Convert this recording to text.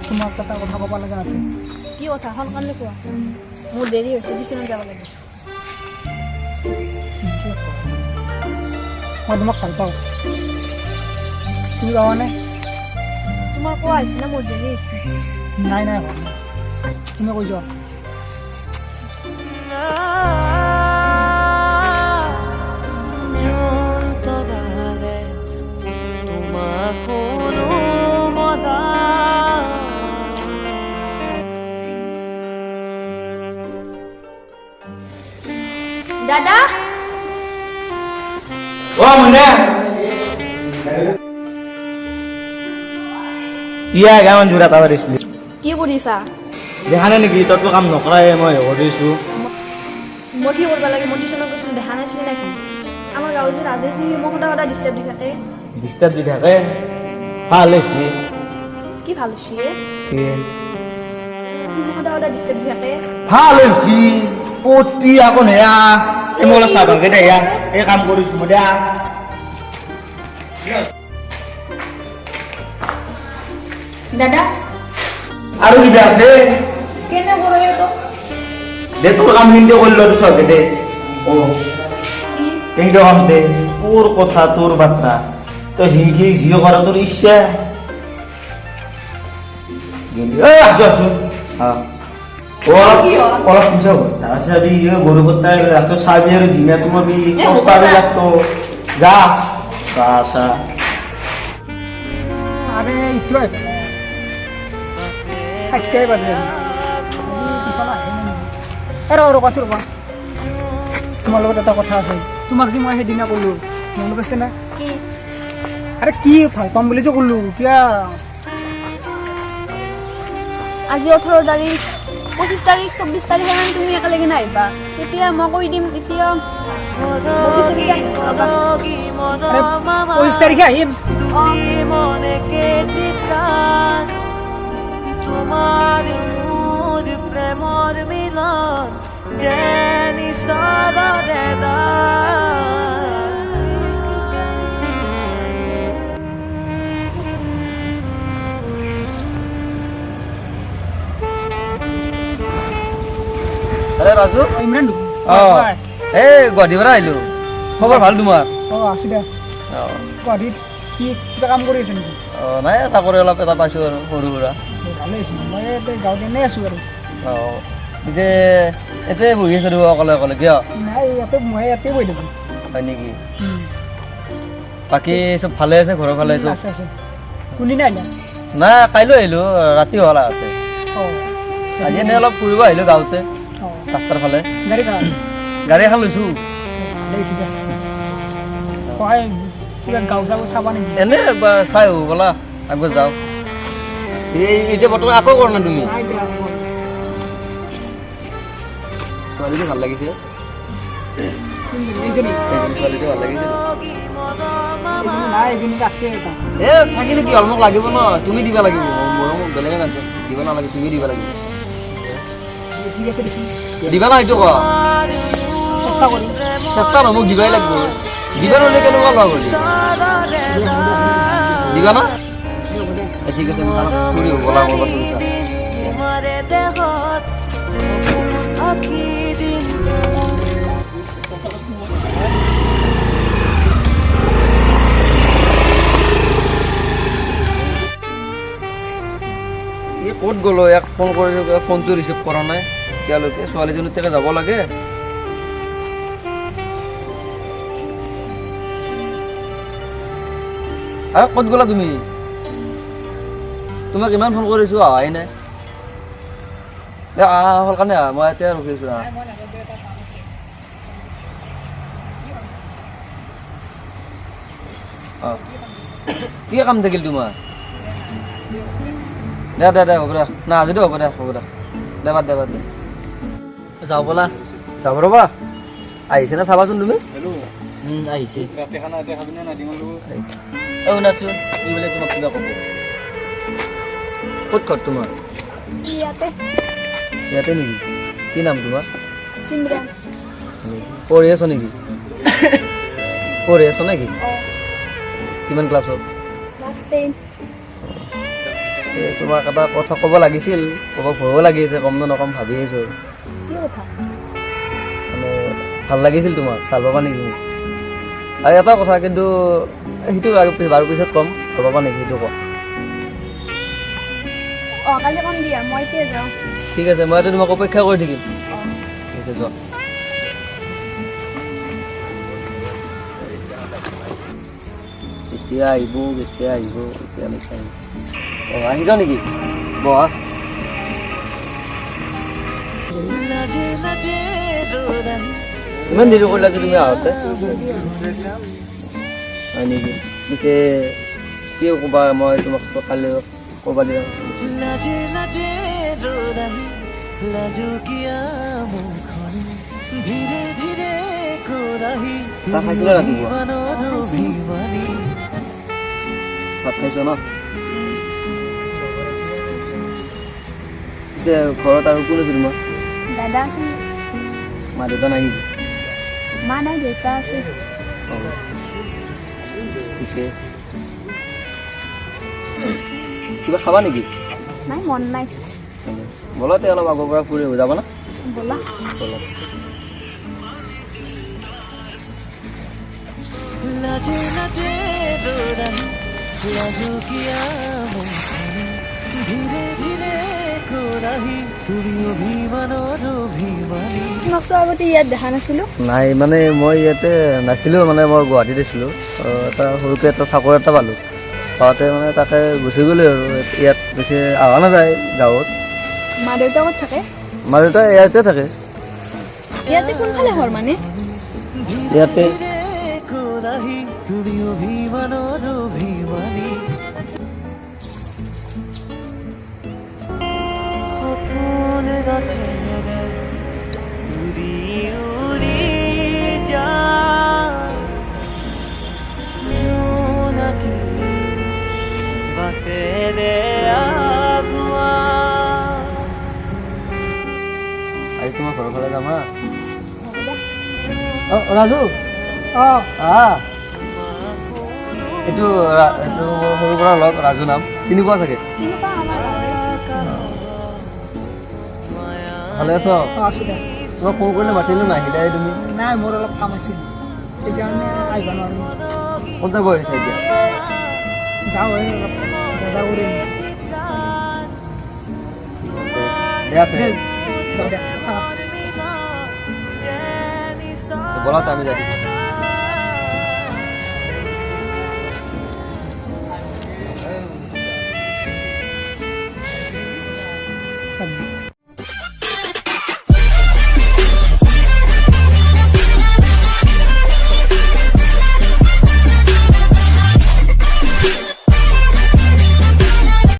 তোমাক এটা কথা ক'ব লগা আছে। কি কথা সোনকালে কোৱা, মোৰ দেৰি হৈছে, টিউচনত যাব লাগে। মই তোমাক ভাল পাওঁ, তুমি পাবানে? তোমাৰ কোৱা হৈছে না, মোৰ দেৰি হৈছে। নাই নাই তুমি কৈ যোৱা। দাদা ও মুন্না ইয়া গামান জোৰা পাৰিছিলি কি কৰিছা? দেখা নাই নেকি তইতো কাম নকৰাই মই কৰিছো। মই কি কৰিব লাগে? মই টিউচনত গৈছিলোঁ, দেখা নাছিলি নেকি? আমাৰ গাঁৱত যে ৰাজু আছে, সি মোক সদায় ডিষ্টাৰ্ব দি থাকে। ডিষ্টাৰ্ব দি থাকে? ভাল হৈছে। কি ভাল হৈছে? কি সি মোক সদায় ডিষ্টাৰ্ব দি থাকে। ভাল হৈছে পতি আকৌ নেয়া এই মই চাহ ভালকে দে ইয়া এই কাম কৰিছো মই দিয়া দাদা আৰু কিবা আছে কেনে কৰে তো? দে তোৰ কাম কিন্তু কৰি লো চব দে ও কি কিন্তু কাম দে তোৰ কথা তোৰ বাৰ্তা তই জিংকি জিও কৰা তোৰ ইচ্ছা এই আছো আছো হ্যাঁ অলপ পূজা করতে আসবি গরু করতে রাস্তা সাবি আর জিমে তুমি প্রস্তাবে রাস্তা যা আসা আরে ইটো থাকতেই পারে ৰ'বা তোমাৰ লগত এটা কথা আছে। তোমাক যে মই সেইদিনা ক'লো মনত আছে না? কি? আৰে কি ভাল পাম বুলি যে ক'লো কিয়া আজি 18 তাৰিখ, 25 তাৰিখ, 24 তাৰিখ মানে তুমি একেলগে নাহিবা। তেতিয়া মই কৈ দিম, এতিয়া 25 তাৰিখে আহিম। তোমাৰ মুদ প্ৰেমৰ মিলন জানি সাৰা দেদা আৰে ৰাজু ইমৰান এই গুৱাহাটীৰ পৰা আহিলো খবৰ ভাল তোমাৰ? আছো দে। গুৱাহাটীত কি কিবা কাম কৰি আছে নেকি? নাই চাকৰি অলপ এটা পাইছো আৰু সৰু সুৰা। ভালে হৈছে, মই গাঁৱত এনেই আছো আৰু। পিছে এতে বহি আছো অকলে অকলে কিয়? নাই মই ইয়াতে বহি থাকোঁ। হয় নেকি? বাকী চব ভালে আছে? ঘৰৰ ভালে আছো? আছে আছে। কোনদিনা আহিলা? নাই কাইলৈ আহিলো, ৰাতি হ'ল আগতে। আজি এনেই অলপ ফুৰিব আহিলো গাঁৱতে ৰাস্তাৰ ফালে। গাড়ী এখন লৈছো। গাঁও চাব চাবা নেকি? এনে একবাৰ চাই আহো ব'লা, একবাৰ যাওঁ। এতিয়া বৰ্তমান আকৌ কৰা নাই তুমি? ছোৱালীটো ভাল লাগিছে, ছোৱালীটো ভাল লাগিছে। এ থাকিলে কি হ'ল, মোক লাগিব ন, তুমি দিবা লাগিব। মই মোক বেলেগে নাযায় দিব নালাগে, তুমি দিব লাগিব। দিবা না এইটো কোৱা? চেষ্টা নহয়, মোক দিবাই লাগিব। দিবা নহ'লে কেনেকুৱা লগ হ'ল? দিবা না? ঠিক আছে ফুৰি ব'লা মোৰ কথা ক'ত গ'লো? এক ফোন কৰিছো, ফোনটো ৰিচিভ কৰা নাই এতিয়ালৈকে। ছোৱালীজনীৰ তাকে যাব লাগে। আৰু ক'ত গ'লা তুমি? তোমাক ইমান ফোন কৰিছো অহাই নাই। আহা হ'ল কাৰণে আহা, মই এতিয়া ৰখিছো। কি কাম থাকিল তোমাৰ? দে দে দে হ'ব দে না, আজিতো হ'ব দে, হ'ব দে দে বাদ দে বাদ দে। যাওঁ ব'লা। যাব ৰ'বা, আহিছে না চাবাচোন তুমি। আহিছে। শুনাচোন ই বোলে তোমাক কিবা ক'ব। ক'ত ঘৰ তোমাৰ? ইয়াতে নেকি? কি নাম তোমাৰ? চিমৰান। পঢ়ি আছ নেকি? পঢ়ি আছ নেকি? কিমান ক্লাছত? তাতেই। তোমাক এটা কথা ক'ব লাগিছিল, ক'ব ভয়ো লাগিছে, কম নকম ভাবি আছোঁ। কি কথা? মানে ভাল লাগিছিল তোমাক, ভাল পাবা নেকি মোক? আৰু এটা কথা কিন্তু সেইটো বাৰু পিছত ক'ম, ভাল পাবা নেকি সেইটো কওঁ। কালি কম দিয়া, মই এতিয়া যাওঁ। ঠিক আছে, মই তোমাক অপেক্ষা কৰি থাকিম। ঠিক আছে, যোৱা। কেতিয়া আহিব এতিয়ালৈকে আহিব নেকি? বহা। লাজে লাজে দৌৰাই ইমান দেৰি কৰিলা যে তুমি আহোঁতে? হয় নেকি? পিছে কি ক'বা, মই তোমাক কালি ক'বা দিয়া। লাজে লাজে দৌৰাই লাজুকীয়া মুখখন ধীৰে ধীৰে কৰাহি চাহ খাইছিলা ৰাতিপুৱা? মনৰ অভিমানী ভাত খাইছ ন? পিছে ঘৰত আৰু কোন আছে তোমাৰ? দাদা আছে, মা দেউতা নাই নেকি? মা নাই, দেউতা আছে। ঠিকে। কিবা খাবা নেকি? নাই, মন নাই। ব'লা তে অলপ আগৰ পৰা ফুৰি হৈ যাবা না? ব'লা। ব'লা। লাজে লাজে দৌৰাই লাজুকীয়া মুখখন ধীৰে ধীৰে কৰাহি তুমি অভিমানৰ অভিমানী। তোমাকতো আগতে ইয়াত দেখা নাছিলোঁ। নাই মানে মই ইয়াতে নাছিলোঁ, মানে মই গুৱাহাটীত আছিলোঁ। এটা সৰুকৈ এটা চাকৰি এটা পালোঁ, পাওঁতে মানে তাকে গুচি গ'লোঁ আৰু ইয়াত বেছি অহা নাযায় গাঁৱত। মা দেউতা ক'ত থাকে? মা দেউতা ইয়াতে থাকে। ইয়াতে কোনফালে ঘৰ মানে? ইয়াতে কৰাহি তুমি অভিমানৰ অভিমানী। সপোন দেখেৰে উৰি উৰি যায় জোনাকী বাটেৰে আগুৱা। আজি তোমাৰ ঘৰৰ ফালে যাম হা। হ'ব দে। ৰাজু অঁ এইটো মোৰ সৰুৰ পৰা লগ, ৰাজু নাম, চিনি পোৱা চাগে? চিনি পাওঁ, আমাৰ গাঁৱৰে। ভালে আছ? আছোঁ দে। তোমাক ফোন কৰিলে মাতিলোঁ নাহিলে তুমি। নাই, মোৰ অলপ কাম আছিল, সেইকাৰণে আহিব নোৱাৰিম। ক'ত যাব আহিছা এতিয়া? যাওঁ অলপ বজাৰ কৰিম। দিয়া দে, যাওঁ দে। ব'লা আমি যাই